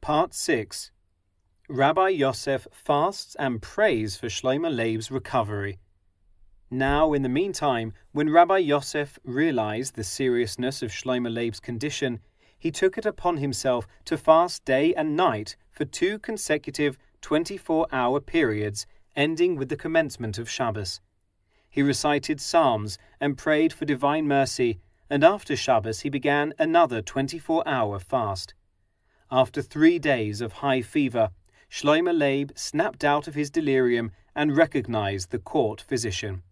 Part 6. Rabbi Yosef fasts and prays for Shlomo Leib's recovery. Now, in the meantime, when Rabbi Yosef realized the seriousness of Shlomo Leib's condition, he took it upon himself to fast day and night for 2 consecutive 24-hour periods, ending with the commencement of Shabbos. He recited psalms and prayed for divine mercy, and after Shabbos he began another 24-hour fast. After 3 days of high fever, Shlomo Leib snapped out of his delirium and recognized the court physician.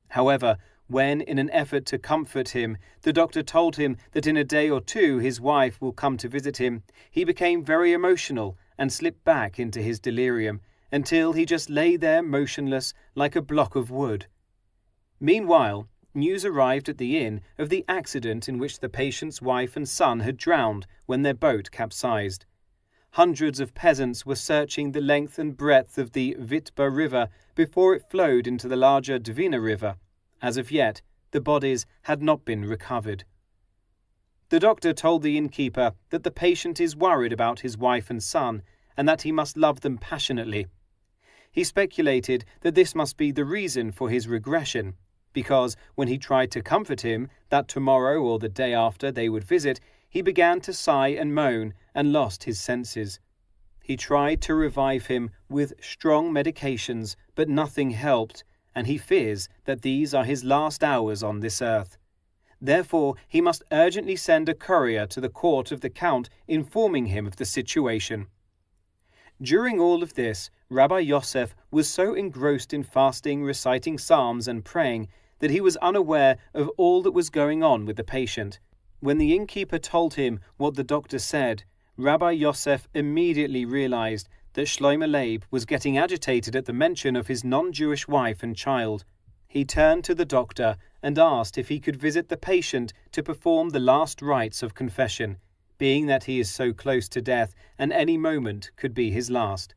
However, when, in an effort to comfort him, the doctor told him that in a day or 2 his wife will come to visit him, he became very emotional and slipped back into his delirium until he just lay there motionless like a block of wood. Meanwhile, news arrived at the inn of the accident in which the patient's wife and son had drowned when their boat capsized. Hundreds of peasants were searching the length and breadth of the Vitba River before it flowed into the larger Dvina River. As of yet, the bodies had not been recovered. The doctor told the innkeeper that the patient is worried about his wife and son, and that he must love them passionately. He speculated that this must be the reason for his regression, because when he tried to comfort him that tomorrow or the day after they would visit, he began to sigh and moan and lost his senses. He tried to revive him with strong medications, but nothing helped, and he fears that these are his last hours on this earth. Therefore, he must urgently send a courier to the court of the Count informing him of the situation. During all of this, Rabbi Yosef was so engrossed in fasting, reciting psalms, and praying that he was unaware of all that was going on with the patient. When the innkeeper told him what the doctor said, Rabbi Yosef immediately realized that Shlomo Leib was getting agitated at the mention of his non-Jewish wife and child. He turned to the doctor and asked if he could visit the patient to perform the last rites of confession, being that he is so close to death and any moment could be his last.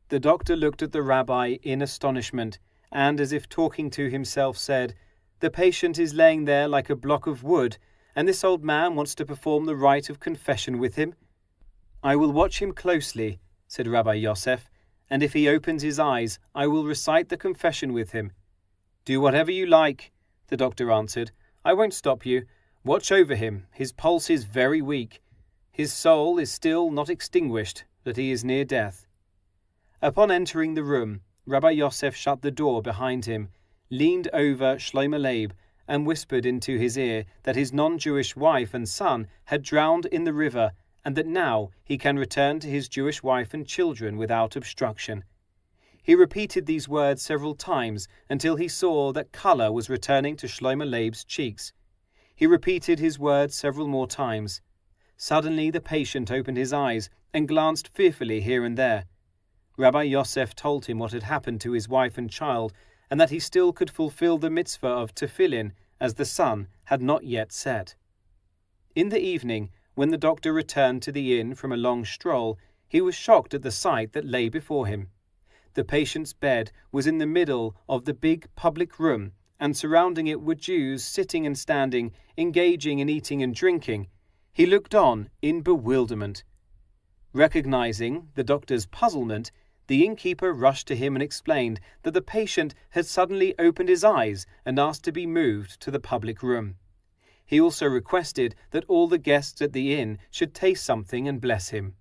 The doctor looked at the rabbi in astonishment and, as if talking to himself, said, "The patient is laying there like a block of wood, and this old man wants to perform the rite of confession with him." "I will watch him closely," said Rabbi Yosef, "and if he opens his eyes, I will recite the confession with him." "Do whatever you like," the doctor answered. "I won't stop you. Watch over him. His pulse is very weak. His soul is still not extinguished, but he is near death." Upon entering the room, Rabbi Yosef shut the door behind him, leaned over Shlomo Leib, and whispered into his ear that his non-Jewish wife and son had drowned in the river, and that now he can return to his Jewish wife and children without obstruction. He repeated these words several times until he saw that color was returning to Shlomo Leib's cheeks. He repeated his words several more times. Suddenly the patient opened his eyes and glanced fearfully here and there. Rabbi Yosef told him what had happened to his wife and child, and that he still could fulfill the mitzvah of tefillin, as the sun had not yet set. In the evening, when the doctor returned to the inn from a long stroll, he was shocked at the sight that lay before him. The patient's bed was in the middle of the big public room, and surrounding it were Jews sitting and standing, engaging in eating and drinking. He looked on in bewilderment. Recognizing the doctor's puzzlement, the innkeeper rushed to him and explained that the patient had suddenly opened his eyes and asked to be moved to the public room. He also requested that all the guests at the inn should taste something and bless him.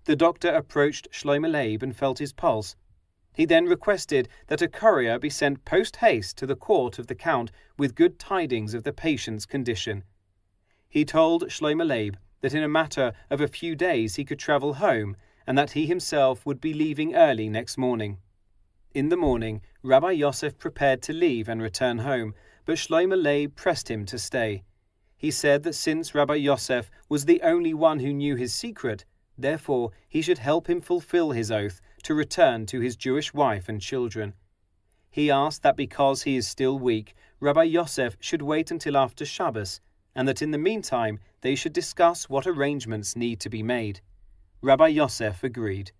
The doctor approached Shlomo Leib and felt his pulse. He then requested that a courier be sent post-haste to the court of the Count with good tidings of the patient's condition. He told Shlomo Leib that in a matter of a few days he could travel home, and that he himself would be leaving early next morning. In the morning, Rabbi Yosef prepared to leave and return home, but Shlomo Leib pressed him to stay. He said that since Rabbi Yosef was the only one who knew his secret, therefore he should help him fulfill his oath to return to his Jewish wife and children. He asked that because he is still weak, Rabbi Yosef should wait until after Shabbos, and that in the meantime they should discuss what arrangements need to be made. Rabbi Yosef agreed.